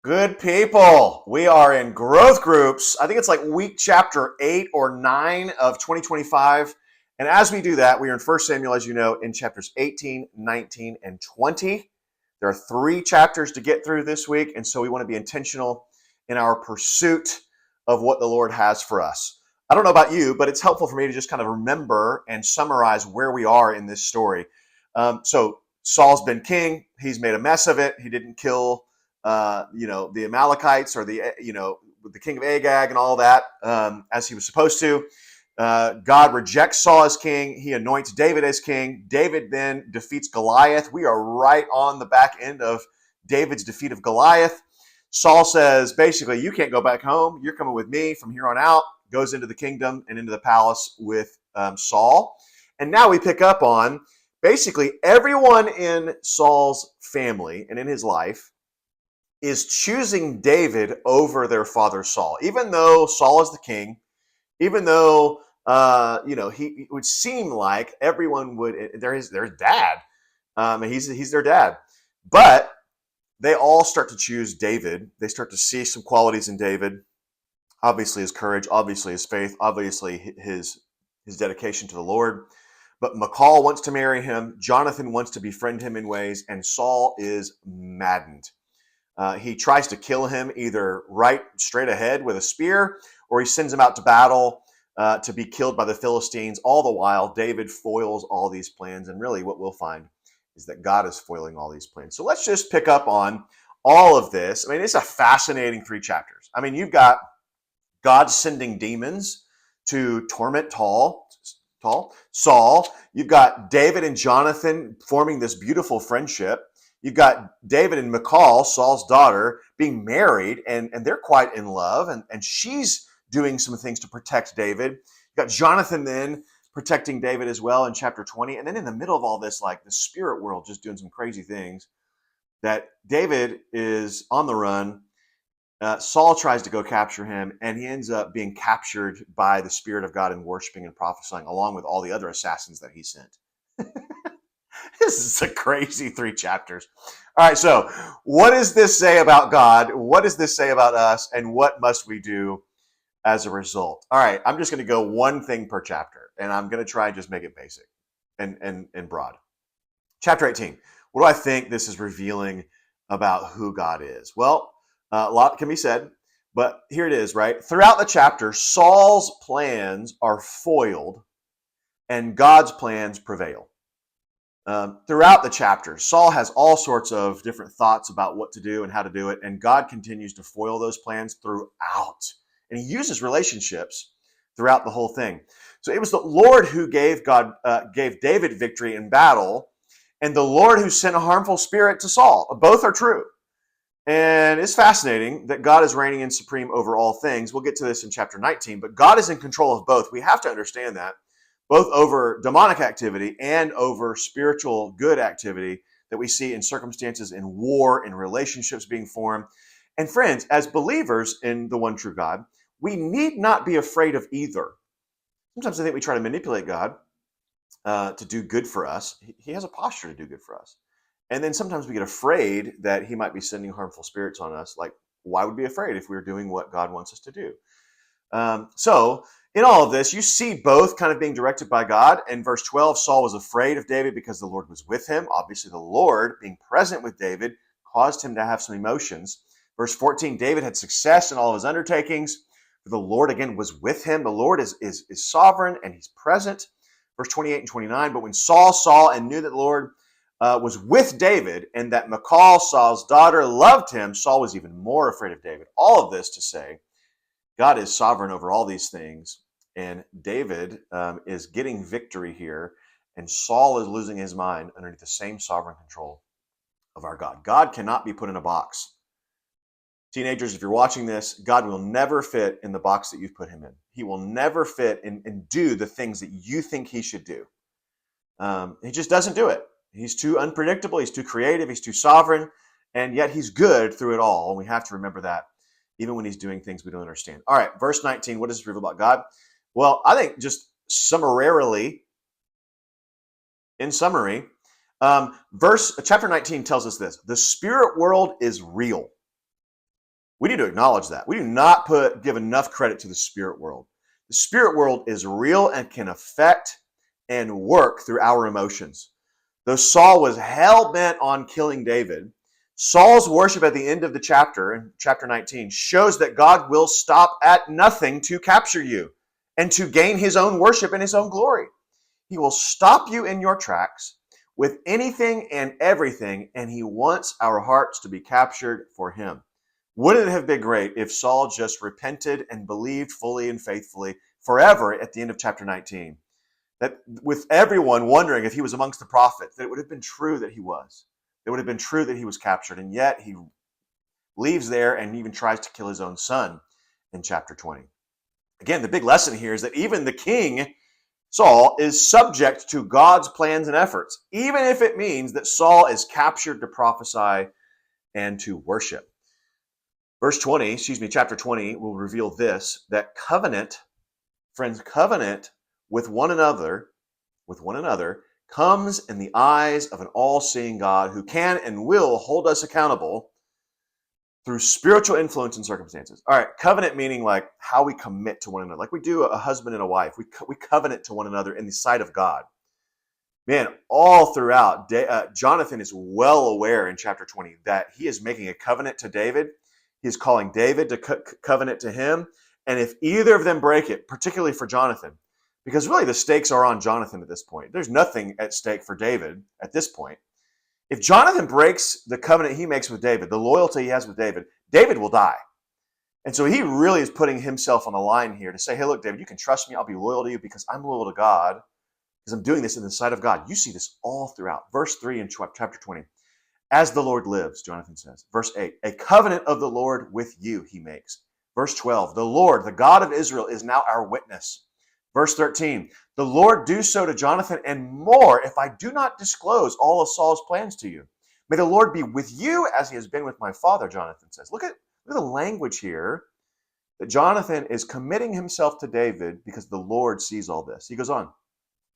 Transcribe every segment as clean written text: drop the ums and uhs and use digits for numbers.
Good people. We are in growth groups. I think it's like week chapter 8 or 9 of 2025. And as we do that, we are in 1 Samuel, as you know, in chapters 18, 19, and 20. There are 3 chapters to get through this week. And so we want to be intentional in our pursuit of what the Lord has for us. I don't know about you, but it's helpful for me to just kind of remember and summarize where we are in this story. So Saul's been king. He's made a mess of it. He didn't kill the Amalekites or the king of Agag and all that as he was supposed to. God rejects Saul as king. He anoints David as king. David then defeats Goliath. We are right on the back end of David's defeat of Goliath. Saul says, basically, you can't go back home. You're coming with me from here on out. Goes into the kingdom and into the palace with Saul. And now we pick up on basically everyone in Saul's family and in his life is choosing David over their father Saul. Even though Saul is the king, even though he it would seem like everyone would their dad, he's their dad, but they all start to choose David. They start to see some qualities in David, obviously his courage, obviously his faith, obviously his dedication to the Lord. But Michal wants to marry him. Jonathan wants to befriend him in ways, and Saul is maddened. He tries to kill him either right straight ahead with a spear, or he sends him out to battle to be killed by the Philistines. All the while, David foils all these plans. And really what we'll find is that God is foiling all these plans. So let's just pick up on all of this. I mean, it's a fascinating 3 chapters. I mean, you've got God sending demons to torment Saul. You've got David and Jonathan forming this beautiful friendship. You've got David and Michal, Saul's daughter, being married, and they're quite in love, and she's doing some things to protect David. You've got Jonathan then protecting David as well in chapter 20. And then in the middle of all this, like the spirit world just doing some crazy things, that David is on the run. Saul tries to go capture him, and he ends up being captured by the Spirit of God and worshiping and prophesying, along with all the other assassins that he sent. This is a crazy 3 chapters. All right, so what does this say about God? What does this say about us? And what must we do as a result? All right, I'm just going to go one thing per chapter, and I'm going to try and just make it basic and broad. Chapter 18. What do I think this is revealing about who God is? Well, a lot can be said, but here it is, right? Throughout the chapter, Saul's plans are foiled and God's plans prevail. Throughout the chapter, Saul has all sorts of different thoughts about what to do and how to do it, and God continues to foil those plans throughout. And he uses relationships throughout the whole thing. So it was the Lord who gave David victory in battle, and the Lord who sent a harmful spirit to Saul. Both are true. And it's fascinating that God is reigning and supreme over all things. We'll get to this in chapter 19, but God is in control of both. We have to understand that, both over demonic activity and over spiritual good activity that we see in circumstances in war, in relationships being formed. And friends, as believers in the one true God, we need not be afraid of either. Sometimes I think we try to manipulate God to do good for us. He has a posture to do good for us. And then sometimes we get afraid that he might be sending harmful spirits on us. Like, why would we be afraid if we were doing what God wants us to do? So in all of this, you see both kind of being directed by God. In verse 12, Saul was afraid of David because the Lord was with him. Obviously, the Lord being present with David caused him to have some emotions. Verse 14, David had success in all of his undertakings. The Lord, again, was with him. The Lord is sovereign and he's present. Verse 28 and 29, but when Saul saw and knew that the Lord was with David and that Michal, Saul's daughter, loved him, Saul was even more afraid of David. All of this to say, God is sovereign over all these things, and David is getting victory here, and Saul is losing his mind underneath the same sovereign control of our God. God cannot be put in a box. Teenagers, if you're watching this, God will never fit in the box that you've put him in. He will never fit and do the things that you think he should do. He just doesn't do it. He's too unpredictable. He's too creative. He's too sovereign. And yet he's good through it all. And we have to remember that even when he's doing things we don't understand. All right, verse 19, what does it reveal about God? Well, I think just summarily, in summary, chapter 19 tells us this. The spirit world is real. We need to acknowledge that. We do not give enough credit to the spirit world. The spirit world is real and can affect and work through our emotions. Though Saul was hell-bent on killing David, Saul's worship at the end of the chapter, in chapter 19, shows that God will stop at nothing to capture you and to gain his own worship and his own glory. He will stop you in your tracks with anything and everything, and he wants our hearts to be captured for him. Wouldn't it have been great if Saul just repented and believed fully and faithfully forever at the end of chapter 19? That with everyone wondering if he was amongst the prophets, that it would have been true that he was. It would have been true that he was captured, and yet he leaves there and even tries to kill his own son in chapter 20. Again, the big lesson here is that even the king, Saul, is subject to God's plans and efforts, even if it means that Saul is captured to prophesy and to worship. Chapter 20 will reveal this, that covenant, friends, covenant with one another, comes in the eyes of an all-seeing God who can and will hold us accountable through spiritual influence and circumstances. All right, covenant meaning like how we commit to one another. Like we do a husband and a wife. We covenant to one another in the sight of God. Man, all throughout, Jonathan is well aware in chapter 20 that he is making a covenant to David. He is calling David to covenant to him. And if either of them break it, particularly for Jonathan, because really the stakes are on Jonathan at this point. There's nothing at stake for David at this point. If Jonathan breaks the covenant he makes with David, the loyalty he has with David, David will die. And so he really is putting himself on the line here to say, hey, look, David, you can trust me. I'll be loyal to you because I'm loyal to God, because I'm doing this in the sight of God. You see this all throughout. Verse 3 in chapter 20. As the Lord lives, Jonathan says. Verse 8, a covenant of the Lord with you he makes. Verse 12, the Lord, the God of Israel, is now our witness. Verse 13, the Lord do so to Jonathan and more if I do not disclose all of Saul's plans to you. May the Lord be with you as he has been with my father, Jonathan says. Look at the language here that Jonathan is committing himself to David because the Lord sees all this. He goes on.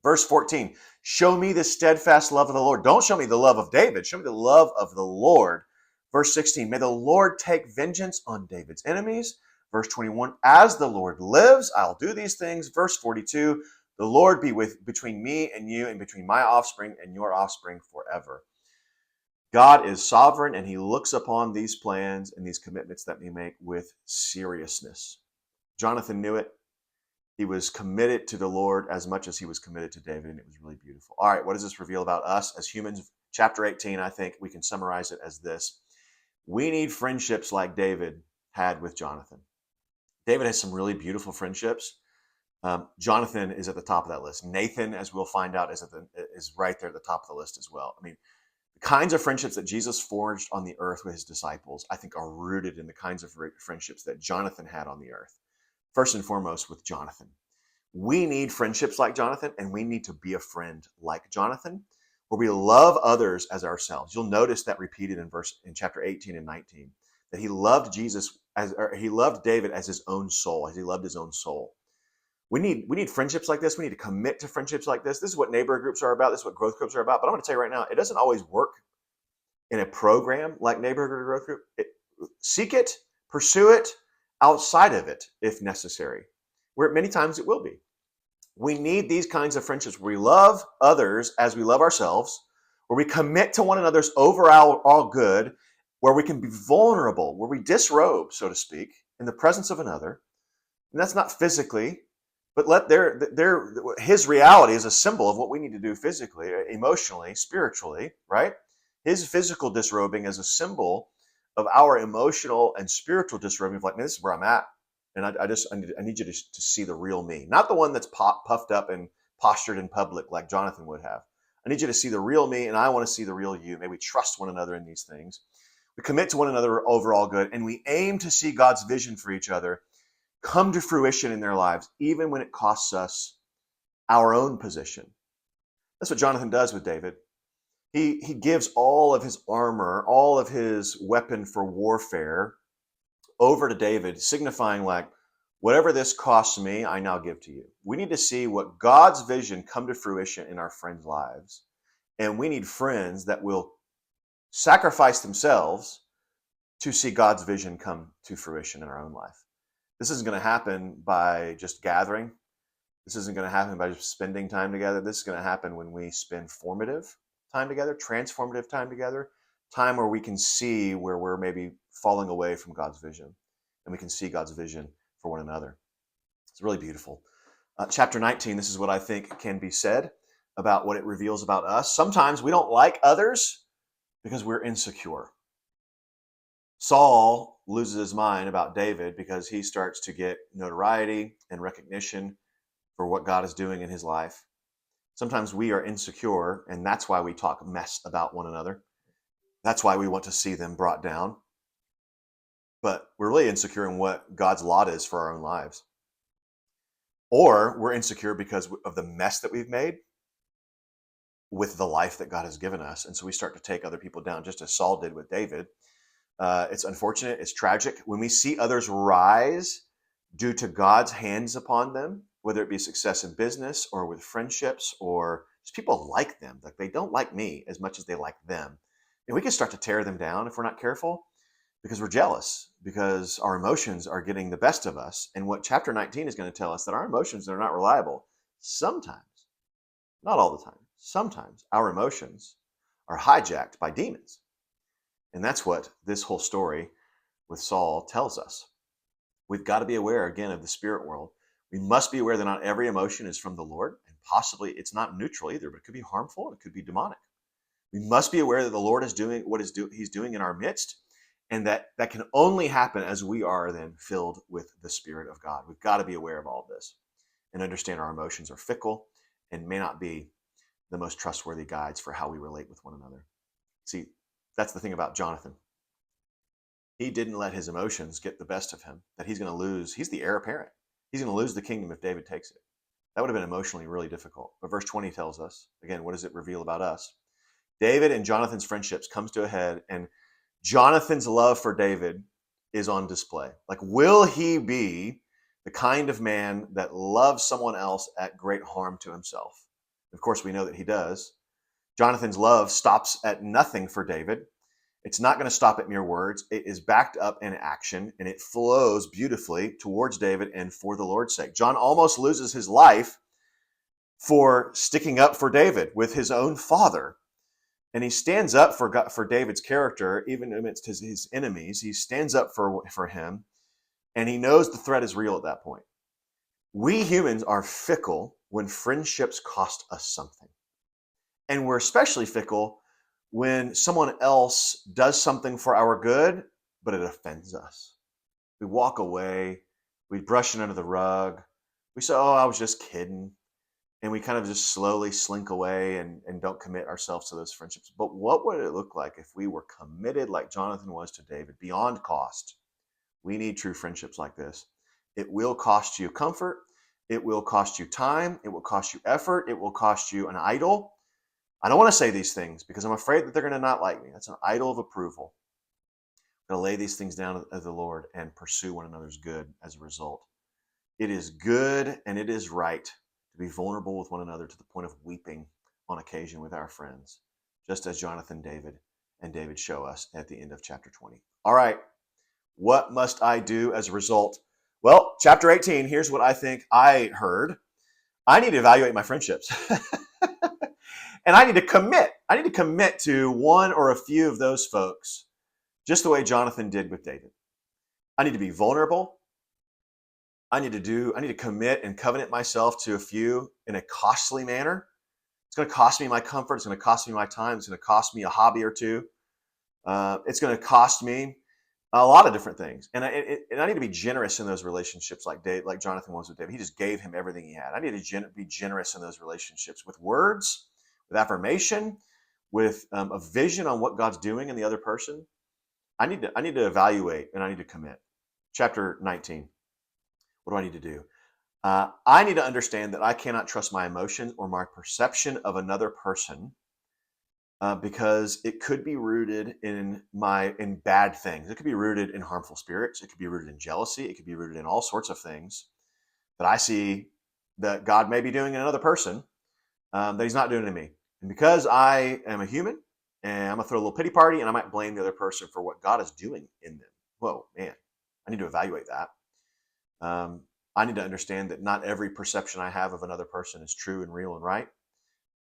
Verse 14, show me the steadfast love of the Lord. Don't show me the love of David. Show me the love of the Lord. Verse 16, may the Lord take vengeance on David's enemies. Verse 21, as the Lord lives, I'll do these things. Verse 42, the Lord be between me and you and between my offspring and your offspring forever. God is sovereign and he looks upon these plans and these commitments that we make with seriousness. Jonathan knew it. He was committed to the Lord as much as he was committed to David, and it was really beautiful. All right, what does this reveal about us as humans? Chapter 18, I think we can summarize it as this. We need friendships like David had with Jonathan. David has some really beautiful friendships. Jonathan is at the top of that list. Nathan, as we'll find out, is right there at the top of the list as well. I mean, the kinds of friendships that Jesus forged on the earth with his disciples, I think, are rooted in the kinds of friendships that Jonathan had on the earth. First and foremost, with Jonathan. We need friendships like Jonathan, and we need to be a friend like Jonathan, where we love others as ourselves. You'll notice that repeated in chapter 18 and 19, that he loved he loved David as his own soul, as he loved his own soul. We need friendships like this. We need to commit to friendships like this. This is what neighborhood groups are about. This is what growth groups are about. But I'm going to tell you right now, it doesn't always work in a program like neighborhood or growth group. Seek it, pursue it outside of it if necessary, where many times it will be. We need these kinds of friendships where we love others as we love ourselves, where we commit to one another's overall good, where we can be vulnerable, where we disrobe, so to speak, in the presence of another. And that's not physically, but his reality is a symbol of what we need to do physically, emotionally, spiritually, right? His physical disrobing is a symbol of our emotional and spiritual disrobing of like, man, this is where I'm at. And I need you to see the real me, not the one that's puffed up and postured in public like Jonathan would have. I need you to see the real me, and I want to see the real you. May we trust one another in these things. We commit to one another overall good, and we aim to see God's vision for each other come to fruition in their lives, even when it costs us our own position. That's what Jonathan does with David. He gives all of his armor, all of his weapon for warfare over to David, signifying like, whatever this costs me, I now give to you. We need to see what God's vision come to fruition in our friends' lives. And we need friends that will sacrifice themselves to see God's vision come to fruition in our own life. This isn't going to happen by just gathering. This isn't going to happen by just spending time together. This is going to happen when we spend formative time together, transformative time together, time where we can see where we're maybe falling away from God's vision, and we can see God's vision for one another. It's really beautiful. Chapter 19, this is what I think can be said about what it reveals about us. Sometimes we don't like others because we're insecure. Saul loses his mind about David because he starts to get notoriety and recognition for what God is doing in his life. Sometimes we are insecure, and that's why we talk mess about one another. That's why we want to see them brought down. But we're really insecure in what God's lot is for our own lives. Or we're insecure because of the mess that we've made with the life that God has given us. And so we start to take other people down, just as Saul did with David. It's unfortunate. It's tragic. When we see others rise due to God's hands upon them, whether it be success in business or with friendships, or just people like them, like they don't like me as much as they like them. And we can start to tear them down if we're not careful, because we're jealous, because our emotions are getting the best of us. And what chapter 19 is going to tell us, that our emotions are not reliable. Sometimes, not all the time, sometimes our emotions are hijacked by demons. And that's what this whole story with Saul tells us. We've got to be aware, again, of the spirit world. We must be aware that not every emotion is from the Lord, and possibly it's not neutral either, but it could be harmful, and it could be demonic. We must be aware that the Lord is doing what he's doing in our midst, and that can only happen as we are then filled with the Spirit of God. We've got to be aware of all of this and understand our emotions are fickle and may not be the most trustworthy guides for how we relate with one another. See, that's the thing about Jonathan. He didn't let his emotions get the best of him, that he's going to lose. He's the heir apparent. He's going to lose the kingdom if David takes it. That would have been emotionally really difficult. But verse 20 tells us, again, what does it reveal about us? David and Jonathan's friendships comes to a head, and Jonathan's love for David is on display. Like, will he be the kind of man that loves someone else at great harm to himself? Of course, we know that he does. Jonathan's love stops at nothing for David. It's not going to stop at mere words. It is backed up in action, and it flows beautifully towards David and for the Lord's sake. John almost loses his life for sticking up for David with his own father. And he stands up for David's character, even amidst his enemies. He stands up for him, and he knows the threat is real at that point. We humans are fickle when friendships cost us something. And we're especially fickle when someone else does something for our good, but it offends us. We walk away, we brush it under the rug, we say, oh, I was just kidding. And we kind of just slowly slink away and don't commit ourselves to those friendships. But what would it look like if we were committed like Jonathan was to David, beyond cost? We need true friendships like this. It will cost you comfort. It will cost you time. It will cost you effort. It will cost you an idol. I don't want to say these things because I'm afraid that they're going to not like me. That's an idol of approval. I'm going to lay these things down at the Lord and pursue one another's good as a result. It is good and it is right to be vulnerable with one another to the point of weeping on occasion with our friends, just as Jonathan and David show us at the end of chapter 20. All right, what must I do as a result? Well, chapter 18, here's what I think I heard. I need to evaluate my friendships. And I need to commit. I need to commit to one or a few of those folks, just the way Jonathan did with David. I need to be vulnerable. I need to commit and covenant myself to a few in a costly manner. It's going to cost me my comfort. It's going to cost me my time. It's going to cost me a hobby or two. It's going to cost me a lot of different things. And I need to be generous in those relationships like Jonathan was with David. He just gave him everything he had. I need to be generous in those relationships with words, with affirmation, with a vision on what God's doing in the other person. I need to evaluate and I need to commit. Chapter 19. What do I need to do? I need to understand that I cannot trust my emotions or my perception of another person because it could be rooted in bad things. It could be rooted in harmful spirits. It could be rooted in jealousy. It could be rooted in all sorts of things that I see that God may be doing in another person that he's not doing in me. And because I am a human and I'm gonna throw a little pity party, and I might blame the other person for what God is doing in them. Whoa, man, I need to evaluate that. I need to understand that not every perception I have of another person is true and real and right.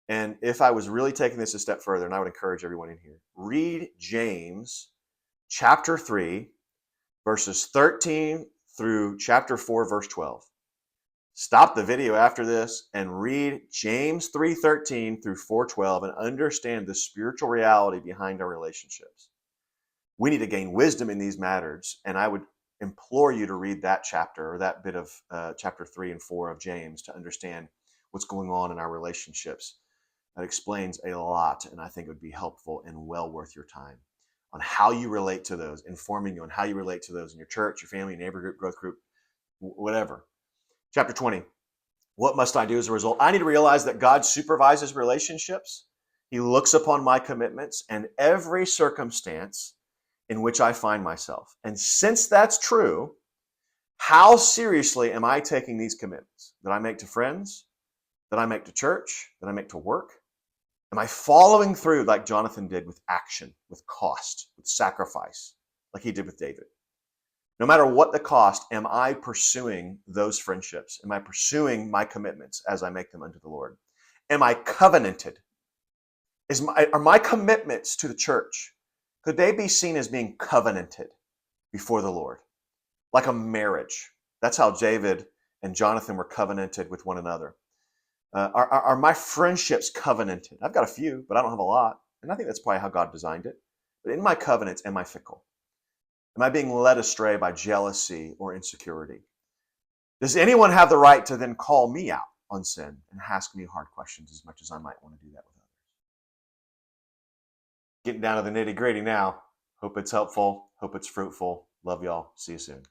And if I was really taking this a step further, and I would encourage everyone in here, read James chapter 3, verses 13 through chapter 4, verse 12. Stop the video after this and read James 3:13 through 4:12 and understand the spiritual reality behind our relationships. We need to gain wisdom in these matters, and I would implore you to read that chapter or that bit of chapter 3 and 4 of James to understand what's going on in our relationships. That explains a lot, and I think it would be helpful and well worth your time on how you relate to those, informing you on how you relate to those in your church, your family, neighbor group, growth group, whatever. Chapter 20. What must I do as a result? I need to realize that God supervises relationships. He looks upon my commitments and every circumstance in which I find myself. And since that's true, how seriously am I taking these commitments that I make to friends, that I make to church, that I make to work? Am I following through like Jonathan did with action, with cost, with sacrifice, like he did with David? No matter what the cost, am I pursuing those friendships? Am I pursuing my commitments as I make them unto the Lord? Am I covenanted? Are my commitments to the church, could they be seen as being covenanted before the Lord? Like a marriage. That's how David and Jonathan were covenanted with one another. Are my friendships covenanted? I've got a few, but I don't have a lot. And I think that's probably how God designed it. But in my covenants, am I fickle? Am I being led astray by jealousy or insecurity? Does anyone have the right to then call me out on sin and ask me hard questions as much as I might want to do that with others? Getting down to the nitty gritty now. Hope it's helpful. Hope it's fruitful. Love y'all. See you soon.